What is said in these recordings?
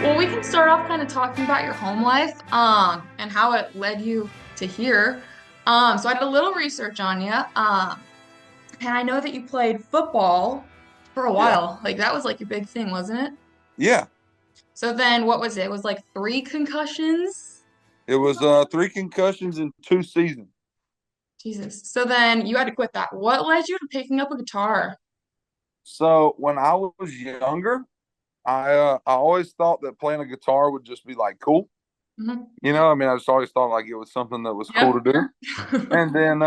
Well, we can start off kind of talking about your home life, and how it led you to here. So I did a little research on you, and I know that you played football for a Yeah. while. Like that was like your big thing, wasn't it? Yeah. So then what was it? It was like three concussions It or was something? three concussions in 2 seasons. Jesus. So then you had to quit that. What led you to picking up a guitar? So when I was younger, I always thought that playing a guitar would just be like cool. Hmm. I mean, I just always thought like it was something that was cool Yep. to do. And then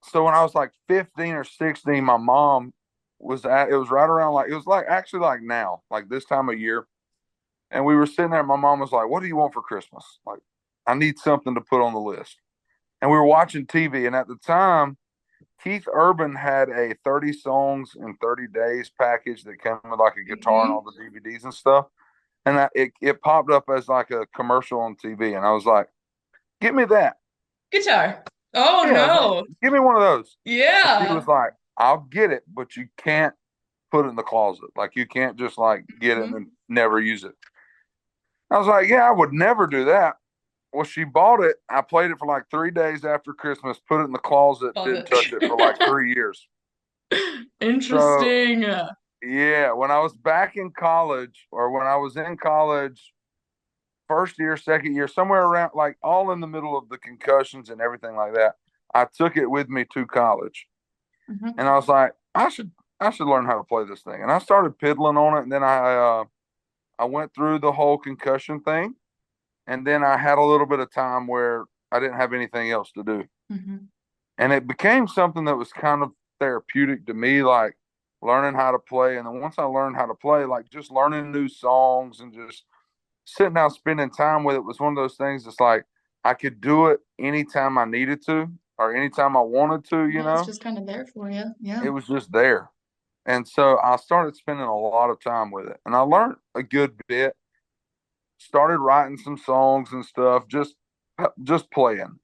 so when I was like 15 or 16, my mom it was right around like it was like actually like now, like this time of year. And we were sitting there, and my mom was like, "What do you want for Christmas?" Like, I need something to put on the list. And we were watching TV, and at the time, Keith Urban had a 30 songs in 30 days package that came with like a guitar and all Hmm. the DVDs and stuff. And it popped up as like a commercial on TV. And I was like, "Give me that." Guitar. Oh Yeah, I was like, no. "Give me one of those." And she Yeah. was like, "I'll get it, but you can't put it in the closet. Like, you can't just like get it and then Hmm. never use it." I was like, "Yeah, I would never do that." Well, she bought it. I played it for like 3 days after Christmas, put it in the closet, didn't Closet. touch it for like 3 years. So Interesting. yeah, when I was back in college, or when I was in college, first year, second year, somewhere around like all in the middle of the concussions and everything like that, I took it with me to college. Mhm. And I was like, I should learn how to play this thing. And I started piddling on it, and then I went through the whole concussion thing, and then I had a little bit of time where I didn't have anything else to do. Mhm. And it became something that was kind of therapeutic to me, like learning how to play. And then once I learned how to play, like just learning new songs and just sitting down spending time with it was one of those things that's like I could do it anytime I needed to or anytime I wanted to, Yeah, it's just kind of there for you. Yeah. it was just there. And so I started spending a lot of time with it, and I learned a good bit. Started writing some songs and stuff, just playing,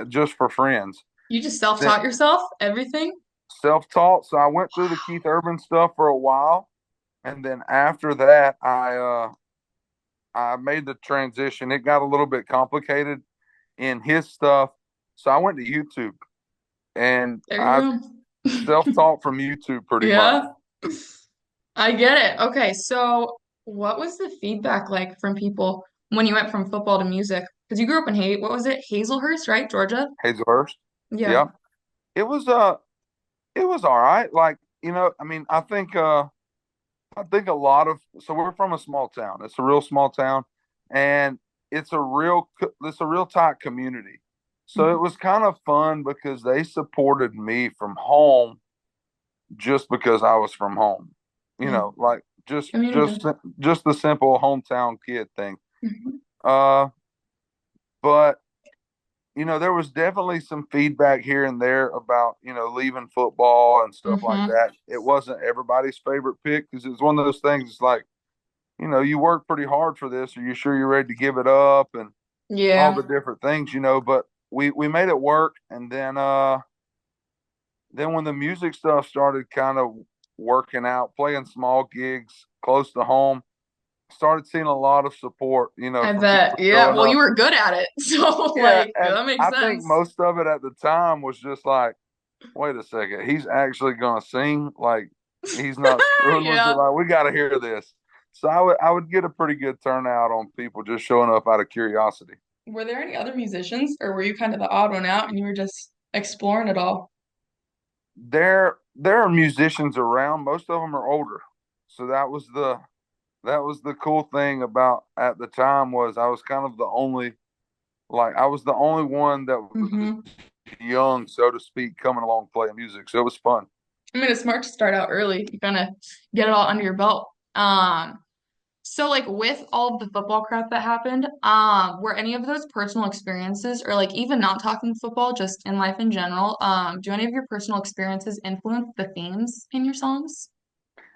just for friends. You just Then self-taught yourself everything? self-taught. So I went through the Keith Urban stuff for a while, and then after that, I made the transition. It got a little bit complicated in his stuff, so I went to YouTube, and There I you go. self-taught from YouTube pretty much. Yeah, I get it. Okay, so what was the feedback like from people when you went from football to music? Because you grew up in what was it? Hazelhurst, right? Georgia? Hazelhurst. Yeah. Yeah. It was it was all right. Like, I mean, I think a lot of so we're from a small town. It's a real small town, and it's a real tight community. So it Mhm. was kind of fun because they supported me from home just because I was from home. Yeah. Like just Community. just just the simple hometown kid thing. Mhm. Uh, but there was definitely some feedback here and there about, leaving football and stuff like Mhm. that. It wasn't everybody's favorite pick because it's one of those things. It's like, you work pretty hard for this. Are you sure you're ready to give it up and all the Yeah. different things, but we made it work. And then when the music stuff started kind of working out, playing small gigs close to home, started seeing a lot of support, I from bet. people Yeah. showing Well, you up. were good at it. So Yeah, like and that makes I think sense. most of it at the time was just like, wait a second, he's actually gonna sing. Like, he's not screwing with it. Yeah. Like, we got to hear this. So I would get a pretty good turnout on people just showing up out of curiosity. Were there any other musicians, or were you kind of the odd one out and you were just exploring it all? There are musicians around. Most of them are older, so that was the cool thing about at the time was I was kind of the only one that was Hmm. young, so to speak, coming along playing music. So it was fun. I mean, it's smart to start out early. You kind of get it all under your belt. So like with all of the football crap that happened, were any of those personal experiences, or like even not talking football, just in life in general, do any of your personal experiences influence the themes in your songs?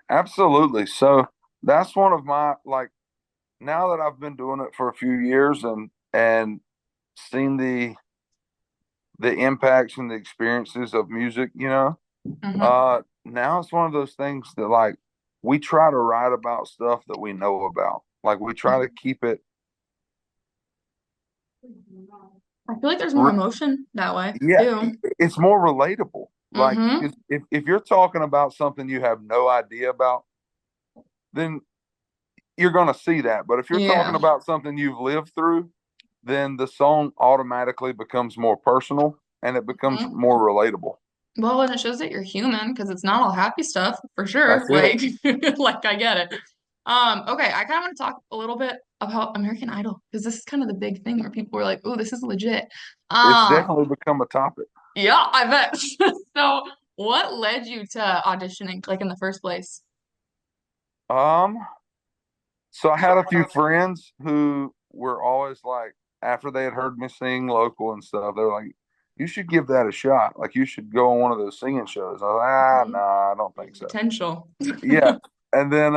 Absolutely. So that's one of my like now that I've been doing it for a few years and seen the impacts and the experiences of music, Hmm. now it's one of those things that like we try to write about stuff that we know about. Like we try to keep it. I feel like there's more Re- emotion that way yeah, too. it's more relatable. Like, Mm-hmm. 'cause if you're talking about something you have no idea about, then you're going to see that. But if you're talking Yeah. about something you've lived through, then the song automatically becomes more personal and it becomes Mhm. more relatable. Well, and it shows that you're human because it's not all happy stuff for sure. That's it. Like, like I get it. Okay, I kind of want to talk a little bit about American Idol because this is kind of the big thing where people are like, "Oh, this is legit." It's Um, definitely become a topic. yeah, I bet. So, what led you to auditioning, like in the first place? Um, so I had a few friends who were always like, after they had heard me sing local and stuff, they were like, "You should give that a shot. Like you should go on one of those singing shows." I was like, "Ah, Mhm. nah, I don't think There's so." potential. Yeah, and then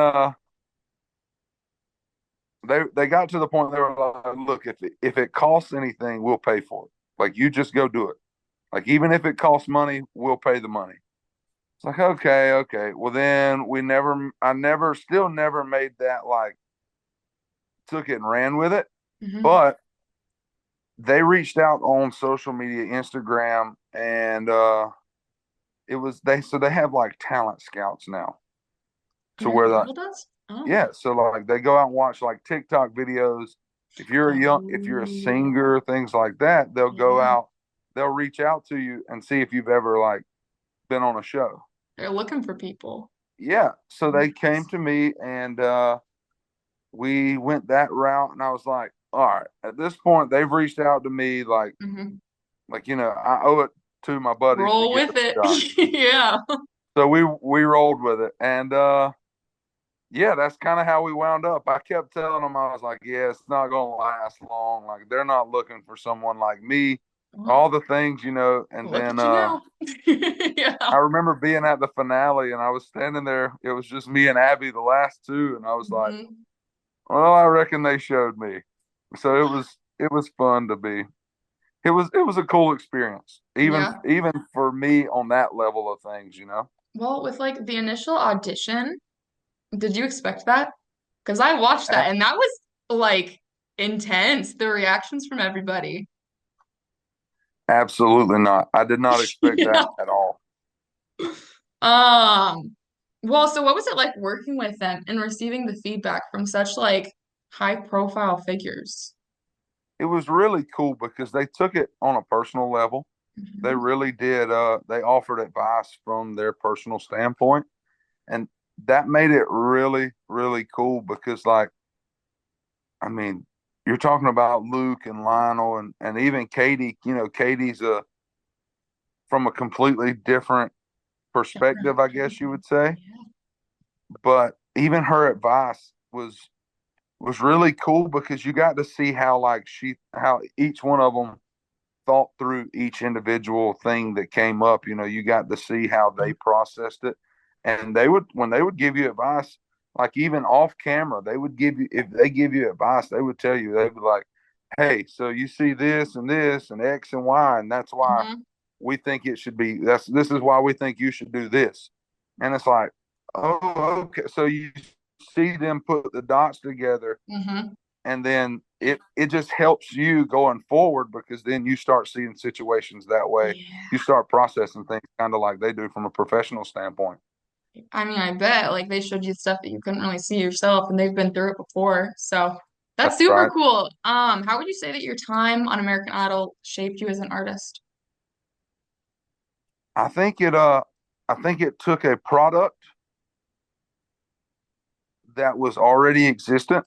they got to the point they were like, "Look, if it costs anything, we'll pay for it. Like you just go do it. Like even if it costs money, we'll pay the money." It's like, okay, okay. Well, then I never, still never made that like took it and ran with it. Hmm. But they reached out on social media, Instagram, and it was so they have like talent scouts now to where American the Idol does? Oh. yeah, so like they go out and watch like TikTok videos. If you're a Oh, singer, things like that, they'll go yeah. out, they'll reach out to you and see if you've ever like been on a show. They're looking for people. Yeah, so they came Nice. to me and we went that route, and I was like, all right, at this point, they've reached out to me Hmm. I owe it to my buddies to Roll give with it it. a shot. Yeah. So we rolled with it, and yeah, that's kind of how we wound up. I kept telling them, I was like, yeah, it's not gonna last long. Like they're not looking for someone like me. Well, All the things, and look then at you now. Yeah. I remember being at the finale, and I was standing there. It was just me and Abby, the last two, and I was like, Hmm. well, I reckon they showed me. So it was fun to be. It was a cool experience, Yeah. even for me on that level of things. Well, with like the initial audition, did you expect that? Because I watched that A- and that was like intense, the reactions from everybody. Absolutely not. I did not expect Yeah. that at all. Um, well, so what was it like working with them and receiving the feedback from such like high profile figures? It was really cool because they took it on a personal level. They Mhm. really did. They offered advice from their personal standpoint, and that made it really, really cool because, like, I mean, you're talking about Luke and Lionel and even Katie. Katie's from a completely different Different perspective, I guess you opinion. would say. Yeah. But even her advice was really cool because you got to see how each one of them thought through each individual thing that came up. You got to see how they processed it. And when they would give you advice, like even off camera, they would give you, if they give you advice, they would tell you, they would be like, hey, so you see this and X and Y, and that's why Hmm. we think it should be, this is why we think you should do this. And it's like, oh, okay. So you see them put the dots together, Hmm. and then it just helps you going forward because then you start seeing situations that way. Yeah. You start processing things kind of like they do from a professional standpoint. I mean, I bet like they showed you stuff that you couldn't really see yourself and they've been through it before. So That's that's super right. cool. How would you say that your time on American Idol shaped you as an artist? I think it took a product that was already existent,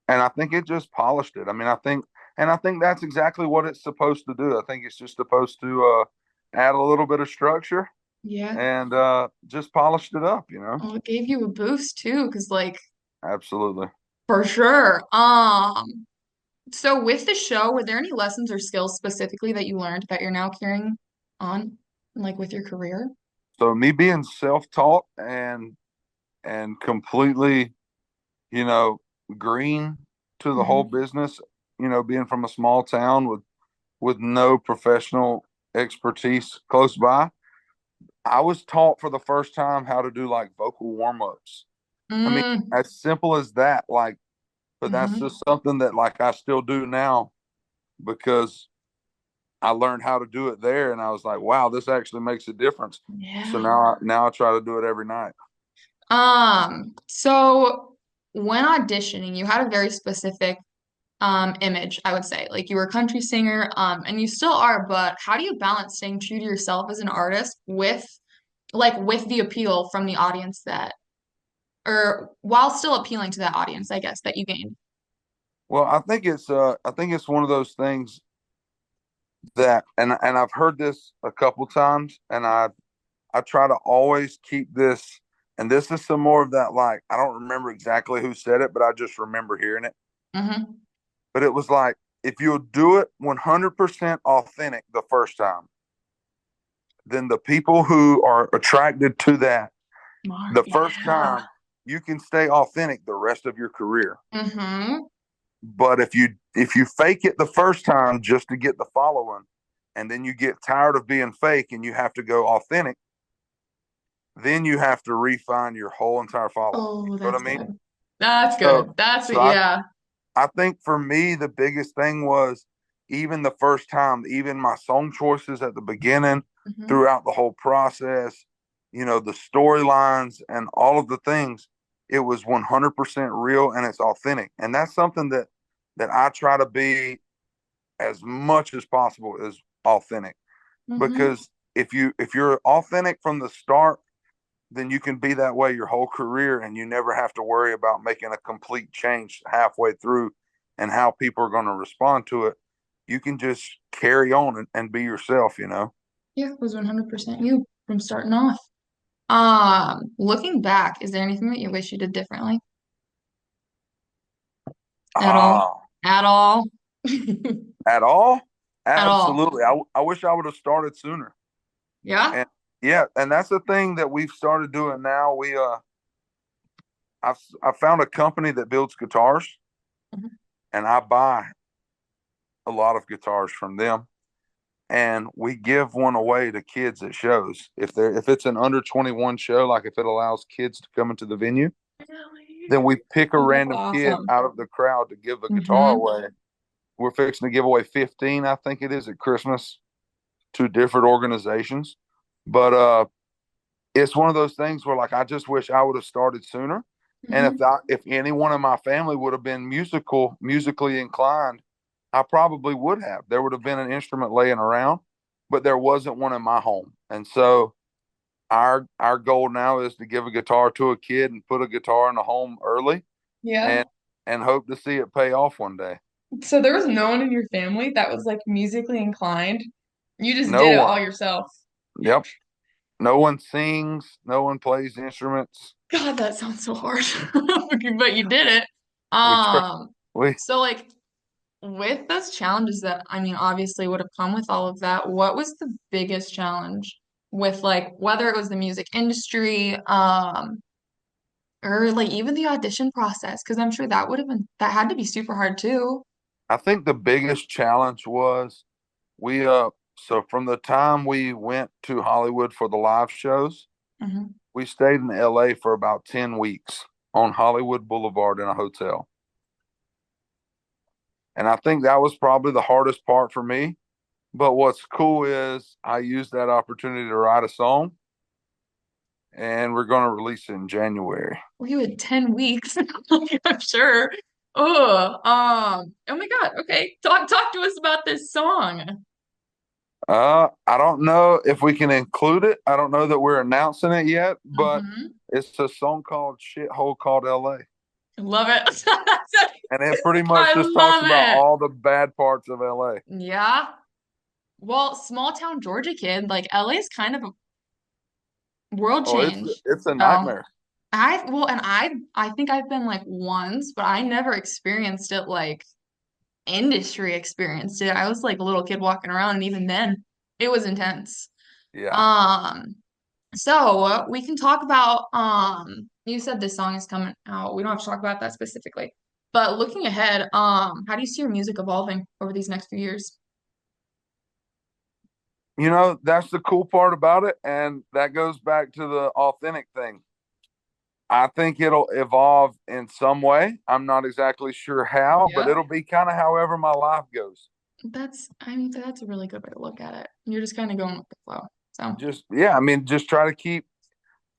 and I think it just polished it. I mean, I think that's exactly what it's supposed to do. I think it's just supposed to add a little bit of structure Yeah. and just polished it up. Well, it gave you a boost too, because like Absolutely. for sure. So with the show, were there any lessons or skills specifically that you learned that you're now carrying on, like with your career? So me being self-taught and completely, you know, green to the whole Hmm. business, being from a small town with no professional expertise close by, I was taught for the first time how to do like vocal warm-ups I mean, Mm, as simple as that. Like, but that's hmm. just something that like I still do now because I learned how to do it there, and I was like, wow, this actually makes a difference. So Yeah. now I try to do it every night. So when auditioning, you had a very specific image, I would say. Like you were a country singer, and you still are, but how do you balance staying true to yourself as an artist with with the appeal from the audience that or while still appealing to that audience, I guess, that you gained? Well, I think it's one of those things that and I've heard this a couple times, and I try to always keep this, and this is some more of that, like, I don't remember exactly who said it, but I just remember hearing it. Mm-hmm. But it was like, if you'll do it 100% authentic the first time, then the people who are attracted to that Mark, the first yeah. time, you can stay authentic the rest of your career. Mm-hmm. But if you fake it the first time just to get the following, and then you get tired of being fake and you have to go authentic, then you have to refine your whole entire following. Oh, You know that's what I mean? good. That's So good. That's so yeah. I think for me the biggest thing was, even the first time, even my song choices at the beginning, Mm-hmm. throughout the whole process, the storylines and all of the things, it was 100% real and it's authentic. And that's something that I try to be as much as possible, is authentic. Mm-hmm. Because if you're authentic from the start, then you can be that way your whole career, and you never have to worry about making a complete change halfway through and how people are going to respond to it. You can just carry on and be yourself. Yeah, it was 100% you from starting off. Looking back, is there anything that you wish you did differently at all? Ah, At all? at all? At all? Absolutely. I wish I would have started sooner. Yeah? And yeah, and that's the thing that we've started doing now. I found a company that builds guitars, Mhm. and I buy a lot of guitars from them, and we give one away to kids at shows. If it's an under 21 show, like if it allows kids to come into the venue, Really? then we pick a Oh, that's random kid awesome. out of the crowd to give a guitar Mm-hmm. away. We're fixing to give away 15, I think it is, at Christmas, to different organizations. But it's one of those things where, like, I just wish I would have started sooner. And Mm-hmm. if anyone in my family would have been musically inclined, I probably would have. There would have been an instrument laying around, but there wasn't one in my home. And so our goal now is to give a guitar to a kid and put a guitar in the home early, Yeah. and hope to see it pay off one day. So there was no one in your family that was like musically inclined. You just No did it all one. yourself. Yep. No one sings. No one plays instruments. God, that sounds so hard. But you did it. We try. Um, We so like with those challenges that I mean obviously would have come with all of that, what was the biggest challenge with like whether it was the music industry, or like even the audition process? Because I'm sure that would have been that had to be super hard too. I think the biggest challenge was, we so from the time we went to Hollywood for the live shows, Hmm. we stayed in LA for about 10 weeks on Hollywood Boulevard in a hotel. And I think that was probably the hardest part for me. But what's cool is I used that opportunity to write a song, and we're going to release it in January. Well, you had 10 weeks. I'm sure. Oh my God. Okay. Talk to us about this song. I don't know if we can include it. I don't know that we're announcing it yet, but Hmm. it's a song called Shithole Called LA. Love it. And it pretty much I just talks love about it. all the bad parts of LA. Yeah. Well, small town Georgia kid, like LA's kind of a world Oh, it's change. it's a So nightmare. I think I've been like once, but I never experienced it like industry experienced it. I was like a little kid walking around, and even then, it was intense. Yeah. Um, so we can talk about you said this song is coming out. We don't have to talk about that specifically. But looking ahead, how do you see your music evolving over these next few years? That's the cool part about it. And that goes back to the authentic thing. I think it'll evolve in some way. I'm not exactly sure how, but Yep. it'll be kind of however my life goes. I mean, that's a really good way to look at it. You're just kind of going with the flow. So, Just, yeah, I mean, just try to keep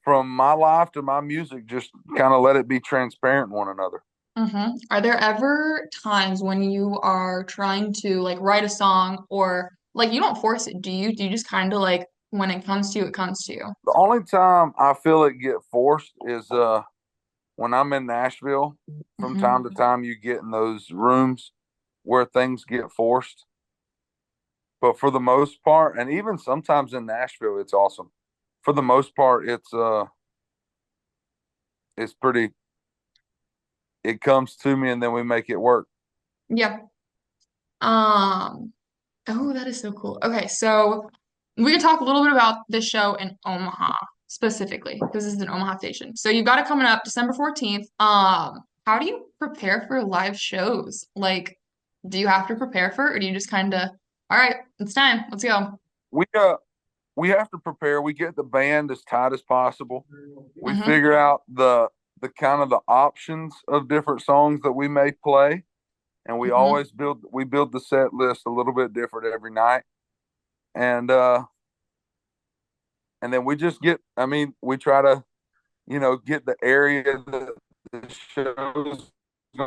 from my life to my music, just kind of let it be transparent one another. Are there ever times when you are trying to like write a song or like you don't force it, do you? Do you just kind of like when it comes to you, it comes to you? The only time I feel it get forced is when I'm in Nashville. From time to Hmm. time, you get in those rooms where things get forced. But for the most part, and even sometimes in Nashville, it's awesome. For the most part, it's pretty. It comes to me, and then we make it work. Yeah. Um, oh, that is so cool. Okay, so we can talk a little bit about the show in Omaha specifically, because this is an Omaha station. So you've got it coming up December 14th. How do you prepare for live shows? Like, do you have to prepare for it, or do you just kind of, all right, it's time, let's go? We uh we have to prepare. We get the band as tight as possible. We Mm-hmm. figure out the kind of the options of different songs that we may play, and Mm-hmm. we build the set list a little bit different every night. And and then we just get. I mean, we try to get the area that the show's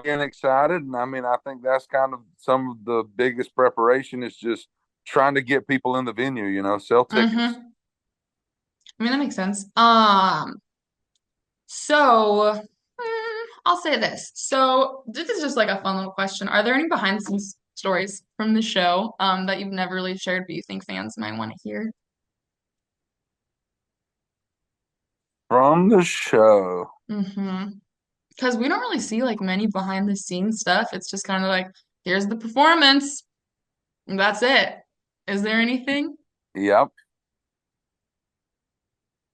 getting excited. And I mean, I think that's kind of some of the biggest preparation is just trying to get people in the venue, sell tickets. Mm-hmm. I mean, that makes sense. So I'll say this. So this is just like a fun little question. Are there any behind the scenes stories from the show that you've never really shared, but you think fans might want to hear? From the show. Mm-hmm. Because we don't really see like many behind the scenes stuff. It's just kind of like, here's the performance. And that's it. Is there anything? Yep.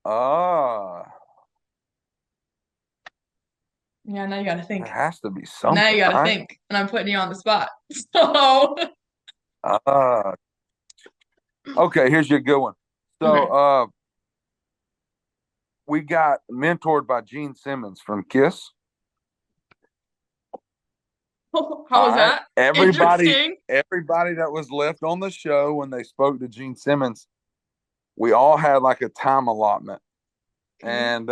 Ah, Yeah, now you gotta there think. has to be Now you something, gotta right? think. And I'm putting you on the spot. So, Uh, okay, here's your good one. So, okay. we got mentored by Gene Simmons from Kiss. How All was right. that? Everybody, Interesting. everybody that was left on the show when they spoke to Gene Simmons, we all had like a time allotment. Okay. And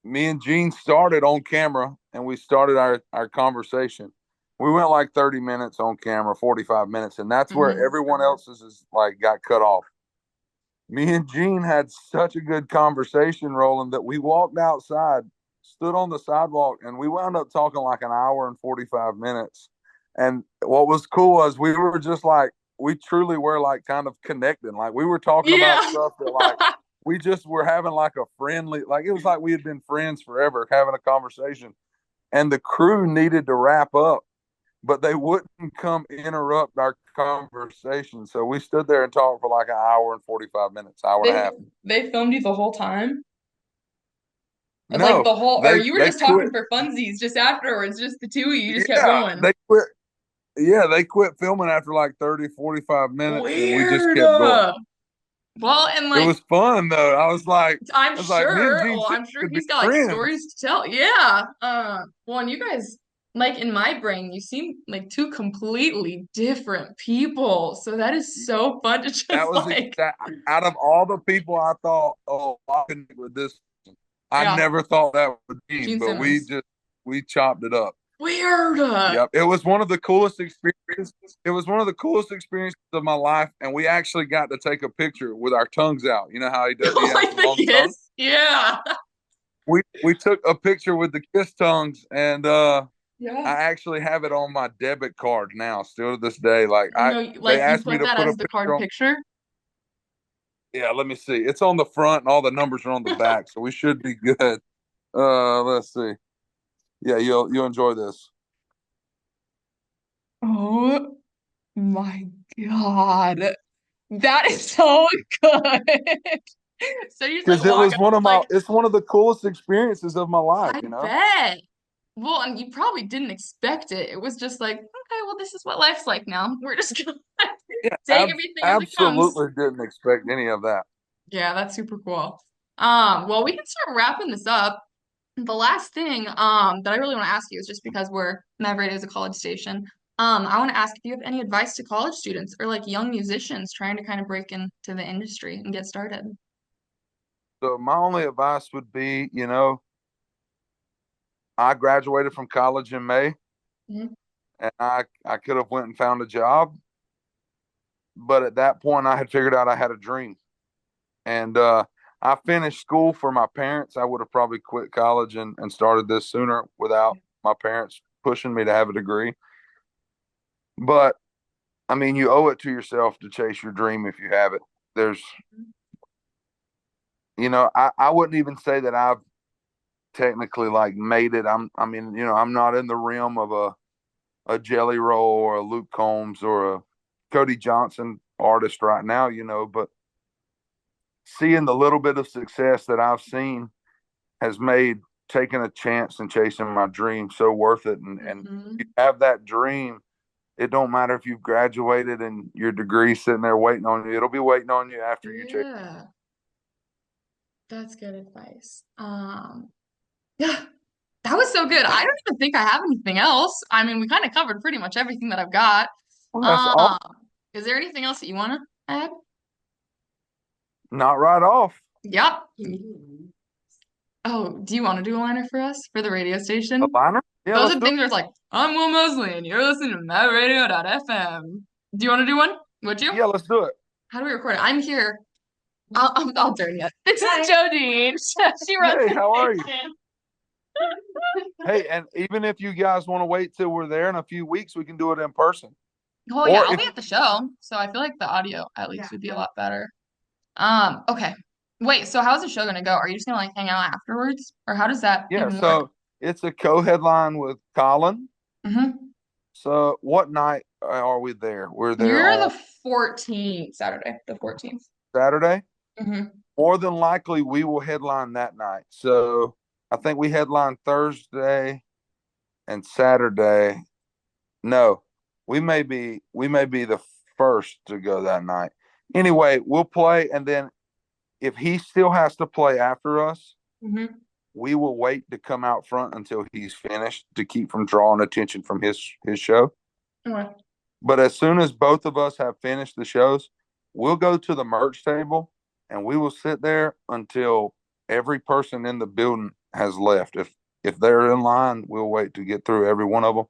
me and Gene started on camera and we started our conversation. We went like 30 minutes on camera, 45 minutes, and that's where Hmm. everyone else's is like got cut off. Me and Gene had such a good conversation rolling that we walked outside, stood on the sidewalk, and we wound up talking like an hour and 45 minutes. And what was cool was we were just like, we truly were like kind of connecting. Like we were talking about Yeah. stuff that like we just were having like a friendly, like it was like we had been friends forever having a conversation. And the crew needed to wrap up, but they wouldn't come interrupt our conversation. So we stood there and talked for like an hour and 45 minutes, hour and a They half. they filmed you the whole time? Like No, the whole, or you were they just talking quit. for funsies just afterwards, just the two of you just kept Yeah, going. they quit. Yeah, they quit filming after like 30, 45 minutes and we just Weird. kept going. Well, and It like was fun though. I'm I was like, me and sure, Gene well, Simmons I'm sure could be he's got like friends. stories to tell. Yeah. Well, and you guys, like in my brain, you seem like two completely different people. So that is so fun to That just was like, that out of all the people I thought, oh, I connect with this. I yeah, never thought that would be, Gene but Simmons. we chopped it up. Weird. Yep. It was one of the coolest experiences. It was one of the coolest experiences of my life. And we actually got to take a picture with our tongues out. You know how he has Like the the long tongue? kiss. Yeah. We took a picture with the kiss tongues and I Yeah. actually have it on my debit card now, still to this day. No, They like you asked me put to that put a as the picture card on. picture. Yeah, let me see. It's on the front and all the numbers are on the back, so we should be good. Let's see. Yeah, you'll enjoy this. Oh my God. That is so good. So you just like Because it walk was up, like, it's one of the coolest experiences of my life, I you know? bet. Well, and you probably didn't expect it. It was just like, okay, well, this is what life's like now. We're just gonna Yeah, take everything as it comes. absolutely didn't expect any of that. Yeah, that's super cool. Well, we can start wrapping this up. The last thing that I really want to ask you is just because we're Mav Radio is a college station. I want to ask if you have any advice to college students or like young musicians trying to kind of break into the industry and get started. So my only advice would be, I graduated from college in May, Mhm. and I could have went and found a job, but at that point I had figured out I had a dream. And I finished school for my parents. I would have probably quit college and started this sooner without my parents pushing me to have a degree. But I mean, you owe it to yourself to chase your dream if you have it. There's, I wouldn't even say that I've technically like made it. I mean, I'm not in the realm of a Jelly Roll or a Luke Combs or a Cody Johnson artist right now, but seeing the little bit of success that I've seen has made taking a chance and chasing my dream so worth it. And you Hmm. have that dream. It don't matter if you've graduated and your degree sitting there waiting on you. It'll be waiting on you after you chase. Yeah, that's good advice. Yeah, that was so good. I don't even think I have anything else. I mean, we kind of covered pretty much everything that I've got. Well, that's all. Um, is there anything else that you want to add? Not right off. Yep. Oh, do you want to do a liner for us for the radio A station? liner? Yeah, Those let's are do it. things where it's like, I'm Will Moseley and you're listening to MadRadio.fm. Do you want to do one? Would you? Yeah, let's do it. How do we record it? I'm here. I'll turn you. This is Jodine. She runs Hey, the how are you? station. Hey, and even if you guys want to wait till we're there in a few weeks, we can do it in person. Oh yeah, Or I'll if be at the show, so I feel like the audio at least would be a lot better. Okay. Wait, so how's the show gonna go? Are you just gonna like hang out afterwards? Or how does that Yeah, even work? so it's a co-headline with Colin. Hmm. So what night are we there? We're there You're on the 14th, Saturday, the 14th. Saturday. Hmm. More than likely, we will headline that night. So I think we headline Thursday and Saturday. No, we may be the first to go that night. Anyway, we'll play, and then if he still has to play after us, Hmm. we will wait to come out front until he's finished to keep from drawing attention from his show. Okay. But as soon as both of us have finished the shows, we'll go to the merch table and we will sit there until every person in the building has left. If they're in line, we'll wait to get through every one of them.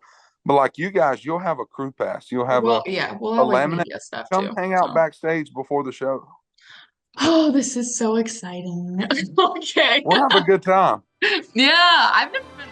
But like you guys, you'll have a crew pass. You'll have Well, yeah, we'll a have like laminate. media stuff Come too. hang out So. backstage before the show. Oh, this is so exciting. Okay. We'll have a good time. Yeah, I've never been